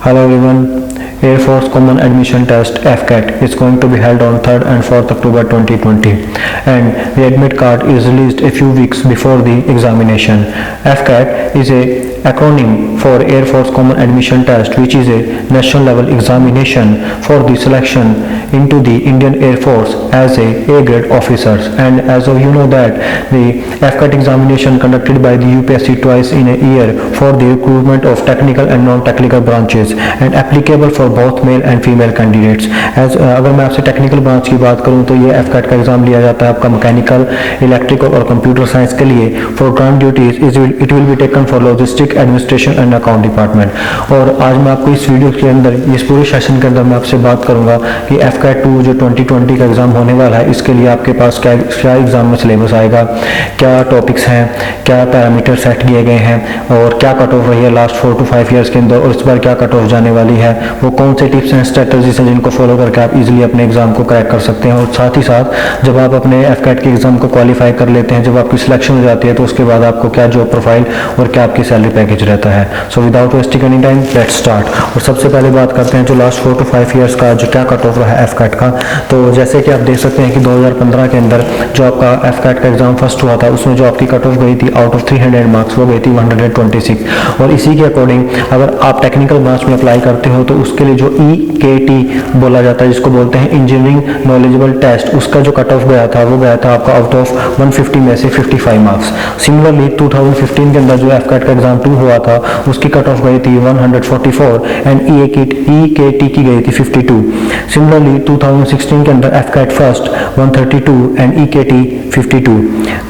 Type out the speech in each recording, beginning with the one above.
Hello everyone. Air Force Common Admission Test FCAT is going to be held on 3rd and 4th October 2020, and the admit card is released a few weeks before the examination. FCAT is a acronym for Air Force Common Admission Test, which is a national level examination for the selection into the Indian Air Force as a A-grade officers. And as of you know that the FCAT examination conducted by the UPSC twice in a year for the recruitment of technical and non-technical branches and applicable for both male and female candidates. As अगर मैं आपसे technical branch की बात करूं तो ये FCAT का exam लिया जाता है आपका मैकेनिकल, इलेक्ट्रिकल और कंप्यूटर साइंस के लिए. For ground duties it will be taken for logistic, administration and account department. और आज मैं आपको इस वीडियो के अंदर, इस पूरे सेशन के अंदर मैं आपसे बात करूंगा कि FCAT 2 जो 2020 का एग्जाम होने वाला है, इसके लिए आपके पास क्या एग्जाम में सिलेबस आएगा, क्या टॉपिक्स हैं, क्या पैरामीटर सेट किए गए हैं और क्या कट ऑफ रही है लास्ट 4 to 5 ईयर्स के अंदर, और इस बार क्या कट ऑफ जाने वाली है, वो कौन से टिप्स एंड स्ट्रेटजीज हैं जिनको फॉलो करके आप इजीली अपने एग्जाम को क्रैक कर सकते हैं. और साथ ही साथ जब आप अपने FCAT के एग्जाम को क्वालिफाई कर लेते हैं, जब आपकी सिलेक्शन हो जाती है, तो उसके बाद आपको क्या जॉब प्रोफाइल और क्या आपकी सैलरी पैकेज रहता है. So without wasting any time let's start. और सबसे पहले बात करते हैं जो लास्ट 4 to 5 ईयर्स का जो क्या कट ऑफ रहा है FCAT का. तो जैसे कि आप देख सकते हैं कि 2015 के अंदर जो आपका FCAT का एग्जाम फर्स्ट हुआ था, उसमें जो आपकी कट ऑफ गई थी आउट ऑफ 300 मार्क्स, वो गई थी 126. और इसी के अकॉर्डिंग अगर आप टेक्निकल ब्रांच में अप्लाई करते हो तो उसके लिए जो EKT बोला जाता है, जिसको बोलते हैं इंजीनियरिंग नॉलेजेबल टेस्ट, उसका जो कट ऑफ गया था वो गया था आपका आउट ऑफ 150 में से 55 मार्क्स. सिमिलरली 2015 के अंदर जो FCAT का एग्जाम 2 हुआ था, उसकी कट ऑफ गई थी 144 एंड EKT की गई थी 52. सिमिलरली 2016 के अंदर FCAT फर्स्ट 132 एंड EKT 52.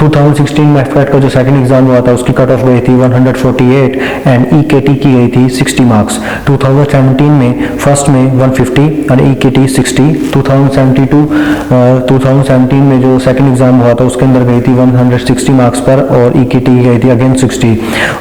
2016 में FCAT का जो सेकंड एग्जाम हुआ था, उसकी कट ऑफ गई थी 148 एंड EKT की गई थी 60 मार्क्स. 2017 में फर्स्ट में 150 और EKT 60. 2017 में जो सेकंड एग्जाम हुआ था, उसके अंदर गई थी 160 मार्क्स पर और EKT की गई थी अगेन 60.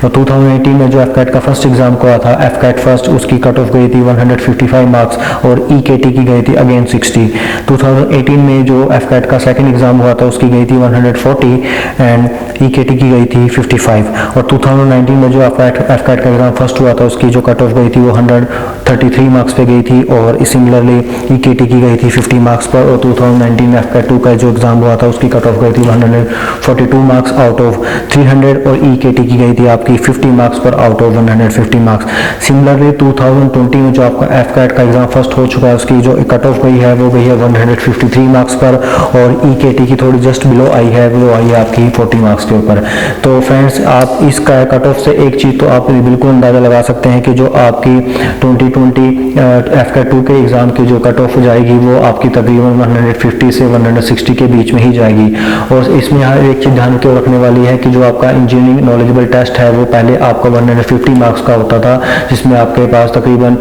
और 2018 में जो FCAT का फर्स्ट एग्जाम हुआ था, FCAT फर्स्ट, उसकी कट ऑफ गई थी 155 मार्क्स और EKT की गई थी अगेन 60. 2018 में जो FCAT का सेकंड एग्जाम हुआ था, उसकी गई थी 140 एंड EKT की गई थी 55. और 2019 में जो FCAT का एग्जाम फर्स्ट हुआ था, उसकी जो कट ऑफ गई थी वो 133 मार्क्स पे गई थी और सिमिलरली EKT की गई थी 50 मार्क्स पर. और 2019 में FCAT 2 का जो एग्जाम हुआ था, उसकी कट ऑफ गई थी 142 मार्क्स आउट ऑफ 300 और EKT की गई थी आपकी 50 मार्क्स पर आउट ऑफ 150 मार्क्स. सिमिलरली 2020 में जो आपका FCAT का एग्जाम फर्स्ट हो चुका है, उसकी जो कट ऑफ गई है वो गई है 153 मार्क्स पर और EKT की थोड़ी जस्ट बिलो आई है, वो आई है आपकी 40 मार्क्स के ऊपर. तो फ्रेंड्स, आप इसका कट ऑफ से एक चीज़ तो आप बिल्कुल अंदाज़ा लगा सकते हैं कि जो आपकी 2020 FCAT 2 के एग्ज़ाम की जो कट ऑफ जाएगी, वो आपकी तकरीबन 150 से 160 के बीच में ही जाएगी. और इसमें यहाँ एक चीज़ ध्यान क्यों रखने वाली है कि जो आपका इंजीनियरिंग नॉलेजेबल टेस्ट है, वो पहले आपका 150 मार्क्स का होता था, जिसमें आपके पास तकरीबन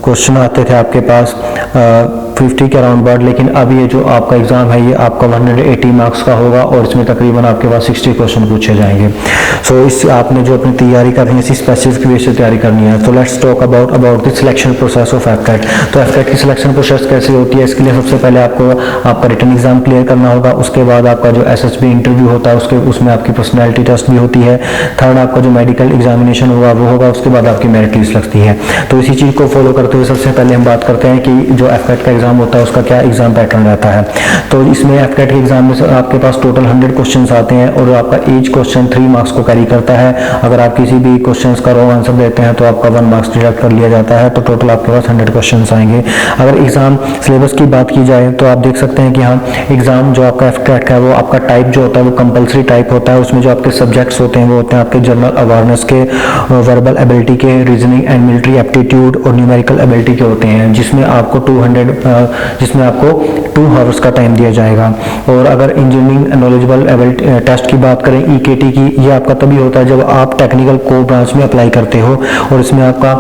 क्वेश्चन आते थे आपके पास 50 के अराउंड वर्ड. लेकिन अब ये जो आपका एग्जाम है, ये आपका 180 मार्क्स का होगा और इसमें तकरीबन आपके पास 60 क्वेश्चन पूछे जाएंगे. सो इस आपने जो अपनी तैयारी करनी है, इसी स्पेसिफिक वे से तैयारी करनी है. तो let's talk about the selection process of FCAT. तो FCAT की सिलेक्शन प्रोसेस कैसे होती है, इसके लिए सबसे पहले आपको आपका रिटन एग्जाम क्लियर करना होगा. उसके बाद आपका जो SSB इंटरव्यू होता है, उसमें आपकी पर्सनैलिटी टेस्ट भी होती है. थर्ड आपका जो मेडिकल एग्जामिनेशन होगा वो होगा. उसके बाद आपकी मेरिट लिस्ट लगती है. तो इसी चीज़ को फॉलो करते हुए सबसे पहले हम बात करते हैं कि जो FCAT का एग्जाम होता है, उसका क्या एग्जाम पैटर्न रहता है. तो इसमें FCAT के एग्जाम में आपके पास टोटल 100 क्वेश्चंस आते हैं और आपका ईच क्वेश्चन 3 मार्क्स को कैरी करता है. अगर आप किसी भी क्वेश्चंस का रॉन्ग आंसर देते हैं तो आपका 1 मार्क्स डिडक्ट कर लिया जाता है. तो टोटल आपके पास 100 क्वेश्चंस आएंगे. अगर एग्जाम सिलेबस की बात की जाए तो आप देख सकते हैं कि हाँ, एग्जाम जो आपका FCAT का है, वो आपका टाइप जो होता है वो कंपलसरी टाइप होता है. उसमें जो आपके सब्जेक्ट्स होते हैं वो होते हैं आपके जनरल अवेयरनेस के, वर्बल एबिलिटी के, रीजनिंग एंड मिलिट्री एप्टीट्यूड और न्यूमेरिकल एबिलिटी के होते हैं, जिसमें आपको 2 आवर्स का टाइम दिया जाएगा. और अगर इंजीनियरिंग नॉलेजेबल टेस्ट की बात करें EKT की, ये आपका तभी होता है जब आप टेक्निकल कोर ब्रांच में अप्लाई करते हो और इसमें आपका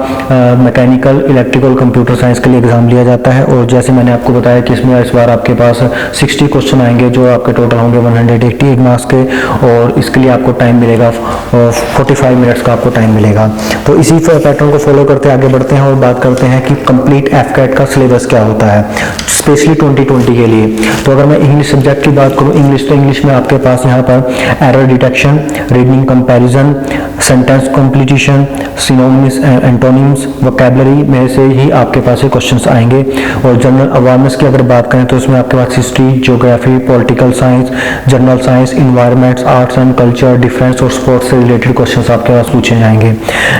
मैकेनिकल, इलेक्ट्रिकल, कंप्यूटर साइंस के लिए एग्जाम लिया जाता है. और जैसे मैंने आपको बताया कि इसमें इस बार आपके पास 60 क्वेश्चन आएंगे जो आपके टोटल होंगे 188 मार्क्स के, और इसके लिए आपको टाइम मिलेगा 45 मिनट्स का आपको टाइम मिलेगा. तो इसी पैटर्न को फॉलो करते आगे बढ़ते हैं और बात करते हैं कि कंप्लीट FCAT का सिलेबस सिलेबस क्या होता है स्पेशली 2020 के लिए। तो अगर मैं इंग्लिश सब्जेक्ट की बात करूँ, इंग्लिश में आपके पास यहाँ पर error detection, reading comparison, sentence completion, synonyms and antonyms, vocabulary में से ही आपके पास ये क्वेश्चंस आएंगे। और जनरल अवेयरनेस की अगर बात करें तो इसमें आपके पास history, geography, political science, general science, environments, arts and culture, defence और स्पोर्ट्स से रिलेटेड क्वेश्चंस आपके पास पूछे जाएंगे।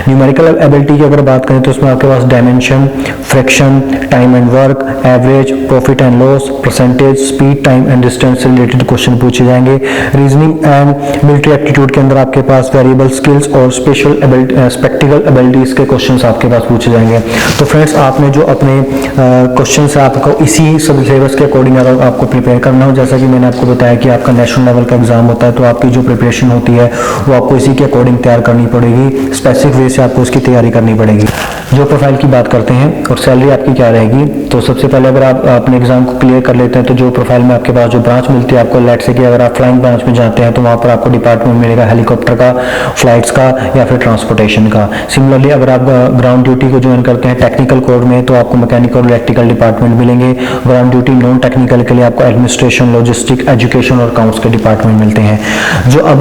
न्यूमेरिकल एबिलिटी की अगर बात करें तो इसमें आपके पास dimension, fraction, time and work, average, profit and loss, percentage, speed, time and distance से रिलेटेड क्वेश्चन पूछे जाएंगे। रीजनिंग एंड मिलिट्री एप्टीट्यूड के अंदर आपके पास वेरिएबल स्किल्स और स्पेक्टिकल एबिलिटीज के क्वेश्चंस आपके पास पूछे जाएंगे। तो फ्रेंड्स, आपने जो अपने क्वेश्चन है आपको इसी सिलेबस के अकॉर्डिंग अगर आपको प्रिपेयर करना हो, जैसा कि मैंने आपको बताया कि आपका नेशनल लेवल का एग्जाम होता है, तो आपकी जो प्रिपरेशन होती है वो आपको इसी के अकॉर्डिंग तैयार करनी पड़ेगी। स्पेसिफिक वे से आपको इसकी तैयारी करनी पड़ेगी। जो प्रोफाइल की बात करते हैं और सैलरी आपकी क्या रहेगी, तो सबसे पहले अगर आप अपने एग्जाम को क्लियर कर लेते हैं तो जो प्रोफाइल में आपके पास जो ब्रांच मिलती है आपको, लेट से कि अगर आप फ्लाइंग ब्रांच में जाते हैं तो वहाँ पर आपको डिपार्टमेंट मिलेगा हेलीकॉप्टर का, फ्लाइट्स का या फिर ट्रांसपोर्टेशन का। सिमिलरली अगर आप ग्राउंड ड्यूटी को ज्वाइन करते हैं टेक्निकल कोड में तो आपको मैकेनिकल और इलेक्ट्रिकल डिपार्टमेंट मिलेंगे। ग्राउंड ड्यूटी नॉन टेक्निकल के लिए आपको एडमिनिस्ट्रेशन, लॉजिस्टिक, एजुकेशन और अकाउंट्स के डिपार्टमेंट मिलते हैं। जो अब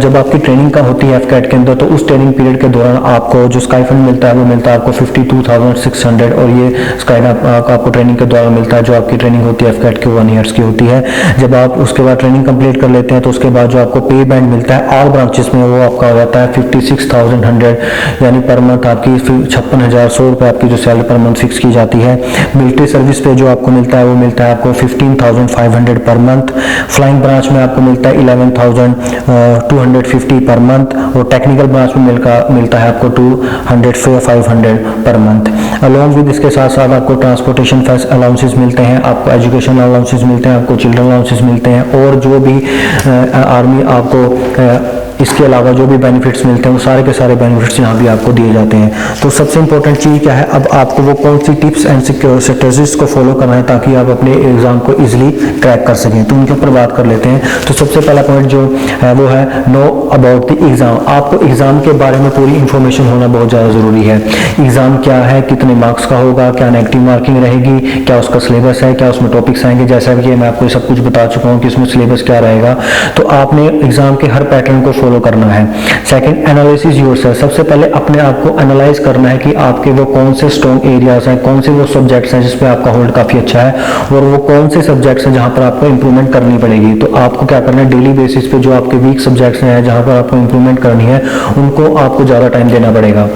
जब आपकी ट्रेनिंग का होती है एफकैट के अंदर, तो उस ट्रेनिंग पीरियड के दौरान आपको जो स्काईफंड मिलता है वो मिलता है आपको 52,600, और ये स्काईफंड आपको ट्रेनिंग के दौरान मिलता है जो आपकी ट्रेनिंग होती है एफकैट की 1 ईयर्स की होती है। जब आप उसके बाद ट्रेनिंग कंप्लीट कर लेते हैं तो उसके बाद जो आपको पे बैंड मिलता है ऑल ब्रांचेस में वो आपका हो जाता है 56,100, यानी पर मंथ आपकी 56,100 रुपये आपकी जो सैलरी पर मंथ फिक्स की जाती है। मिलिट्री सर्विस पे जो आपको मिलता है वो मिलता है आपको 15,500 पर मंथ। फ्लाइंग ब्रांच में आपको मिलता है 11,250 पर मंथ, और टेक्निकल ब्रांच में मिलता है आपको 200-500 पर मंथ। अलॉन्ग विद इसके साथ साथ आपको ट्रांसपोर्टेशन फैस अलाउंसेस मिलते हैं, आपको एजुकेशन अलाउंसेस मिलते हैं, आपको चिल्ड्रन अलाउंसेस मिलते हैं, और जो भी आर्मी आपको इसके अलावा जो भी बेनिफिट्स मिलते हैं वो सारे के सारे बेनिफिट्स यहाँ भी आपको दिए जाते हैं। तो सबसे इंपॉर्टेंट चीज़ क्या है, अब आपको वो कौन सी टिप्स एंड स्ट्रेटजीज को फॉलो करना है ताकि आप अपने एग्जाम को इजीली क्रैक कर सकें। तो उनके ऊपर बात कर लेते हैं। तो सबसे पहला पॉइंट जो है वो है नो अबाउट द एग्जाम। आपको एग्जाम के बारे में पूरी इंफॉर्मेशन होना बहुत ज़्यादा ज़रूरी है। एग्जाम क्या है, कितने मार्क्स का होगा, क्या नेगेटिव मार्किंग रहेगी, क्या उसका सिलेबस है, क्या उसमें टॉपिक्स आएंगे, जैसा कि मैं आपको सब कुछ बता चुका हूँ कि इसमें सिलेबस क्या रहेगा। तो आपने एग्जाम के हर पैटर्न को फॉलो करना है। Second, analysis yourself. सबसे पहले अपने आप को एनालाइज करना है कि आपके वो कौन से स्ट्रॉन्ग एरियाज हैं, कौन से वो सब्जेक्ट्स हैं जिसपे आपका होल्ड काफी अच्छा है, और वो कौन से सब्जेक्ट्स हैं जहां पर आपको इंप्रूवमेंट करनी पड़ेगी। तो आपको क्या करना है, डेली बेसिस पे जो आपके वीक सब्जेक्ट्स हैं जहां पर आपको इंप्रूवमेंट करनी है उनको आपको ज्यादा टाइम देना पड़ेगा।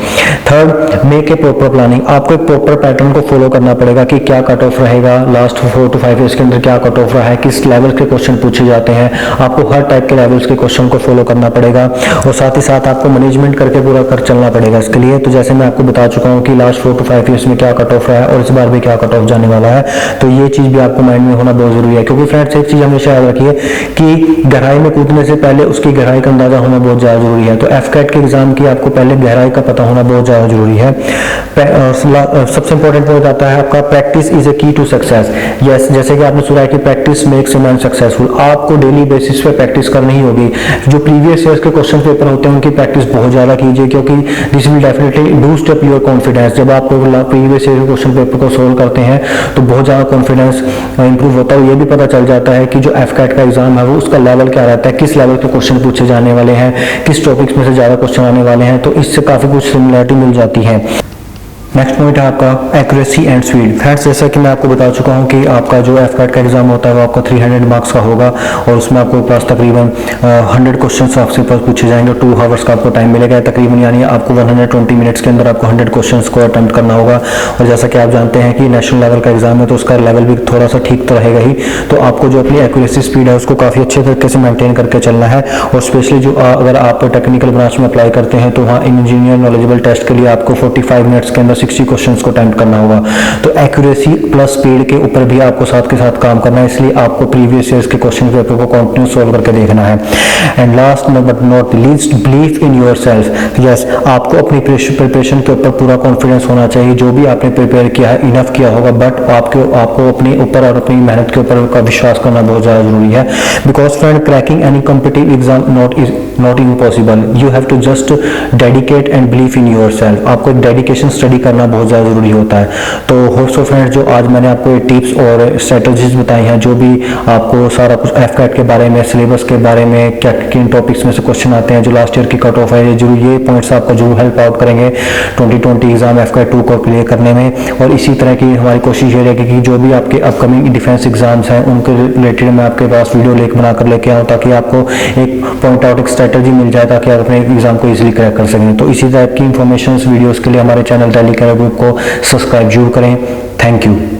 Third, make a proper planning. आपको एक प्रॉपर पैटर्न को फॉलो करना पड़ेगा कि क्या कट ऑफ रहेगा, लास्ट 4 to 5 ईयर्स के अंदर क्या कट ऑफ रहा है, किस लेवल के क्वेश्चन पूछे जाते हैं। आपको हर टाइप के लेवल्स के क्वेश्चन को फॉलो करना पड़ेगा, और साथ ही साथ आपको मैनेजमेंट करके पूरा कर चलना पड़ेगा इसके लिए। तो जैसे मैं आपको बता चुका हूँ कि लास्ट 4 to 5 ईयर्स में क्या कट ऑफ रहा है और इस बार भी क्या कट ऑफ जाने वाला है, तो ये चीज भी आपको माइंड में होना बहुत जरूरी है। क्योंकि फ्रेंड्स एक चीज हमेशा याद रखिए कि गहराई में कूदने से पहले उसकी गहराई का अंदाजा होना बहुत ज्यादा जरूरी है। तो एफकैट के एग्जाम की आपको पहले गहराई का पता होना बहुत ज्यादा जरूरी है। सबसे इंपॉर्टेंट पॉइंट आता है आपका प्रैक्टिस इज ए की टू सक्सेस। यस, जैसे कि आपने सुना है कि practice makes a man successful. आपको डेली बेसिस पे प्रैक्टिस करनी ही होगी। जो प्रीवियस ईयर्स के क्वेश्चन पेपर होते हैं उनकी प्रैक्टिस बहुत ज्यादा कीजिए, क्योंकि this will definitely boost up your confidence. जब आप प्रीवियस ईयर के क्वेश्चन पेपर को सोल्व करते हैं तो बहुत ज्यादा कॉन्फिडेंस इंप्रूव होता है। ये भी पता चल जाता है कि जो एफकैट का एग्जाम है वो उसका लेवल क्या रहता है, किस लेवल के क्वेश्चन पूछे जाने वाले हैं, किस टॉपिक्स में से ज्यादा क्वेश्चन आने वाले हैं। तो इससे काफी कुछ सिमिलरिटी मिल जाती है। नेक्स्ट पॉइंट है आपका एक्यूरेसी एंड स्पीड। फ्रेंड्स जैसा कि मैं आपको बता चुका हूं कि आपका जो एफकैट का एग्जाम होता है वो आपका 300 मार्क्स का होगा, और उसमें आपको पास तकरीबन 100 क्वेश्चंस आपसे पास पूछे जाएंगे। 2 आवर्स का आपको टाइम मिलेगा तकरीबन, यानी आपको 120 मिनट्स के अंदर आपको 100 क्वेश्चंस को अटेम्प्ट करना होगा। और जैसा कि आप जानते हैं कि नेशनल लेवल का एग्जाम है तो उसका लेवल भी थोड़ा सा ठीक तो रहेगा ही। तो आपको जो अपनी एक्यूरेसी स्पीड है उसको काफ़ी अच्छे तरीके से मेंटेन करके चलना है। और स्पेशली जो अगर आप टेक्निकल ब्रांच में अप्लाई करते हैं तो वहाँ इंजीनियर नॉलेजेबल टेस्ट के लिए आपको 45 मिनट्स के अंदर 60 क्वेश्चन को करना होगा। तो एक्यूरेसी प्लस स्पीड के ऊपर भी आपको साथ के साथ काम करना है, इसलिए आपको प्रीवियस ईयर्स के क्वेश्चन पेपर को कंटिन्यू सॉल्व करके देखना है। And last but not least, believe in yourself. Yes, आपको अपनी प्रिपरेशन के ऊपर पूरा कॉन्फिडेंस होना चाहिए। जो भी आपने प्रिपेयर किया है इनफ किया होगा, बट आपको अपने ऊपर और अपनी मेहनत के ऊपर का विश्वास करना बहुत ज्यादा जरूरी है। Because friend cracking any competitive exam not impossible, you have to just dedicate and believe in yourself. आपको एक डेडिकेशन स्टडी का करना बहुत ज़्यादा ज़रूरी होता है। तो होप सो फ्रेंड्स, जो आज मैंने आपको ये टिप्स और स्ट्रेटजीज बताई हैं, जो भी आपको सारा कुछ एफकैट के बारे में, सिलेबस के बारे में, क्या किन टॉपिक्स में से क्वेश्चन आते हैं, जो लास्ट ईयर की कट ऑफ है, ये पॉइंट्स आपको जरूर हेल्प आउट करेंगे 2020 एग्जाम एफकैट 2 को क्लियर करने में। और इसी तरह की हमारी कोशिश ये रहेगी कि जो भी आपके अपकमिंग डिफेंस एग्जाम्स हैं उनके रिलेटेड मैं आपके पास वीडियो लेक बनाकर लेके आऊँ, ताकि आपको एक पॉइंट आउट, एक स्ट्रेटजी मिल जाए, ताकि आप अपने एग्जाम को इजीली क्रैक कर सकें। तो इसी टाइप की इंफॉर्मेशन वीडियोस के लिए हमारे चैनल दिल्ली कैरियर ग्रुप को सब्सक्राइब जरूर करें। Thank you.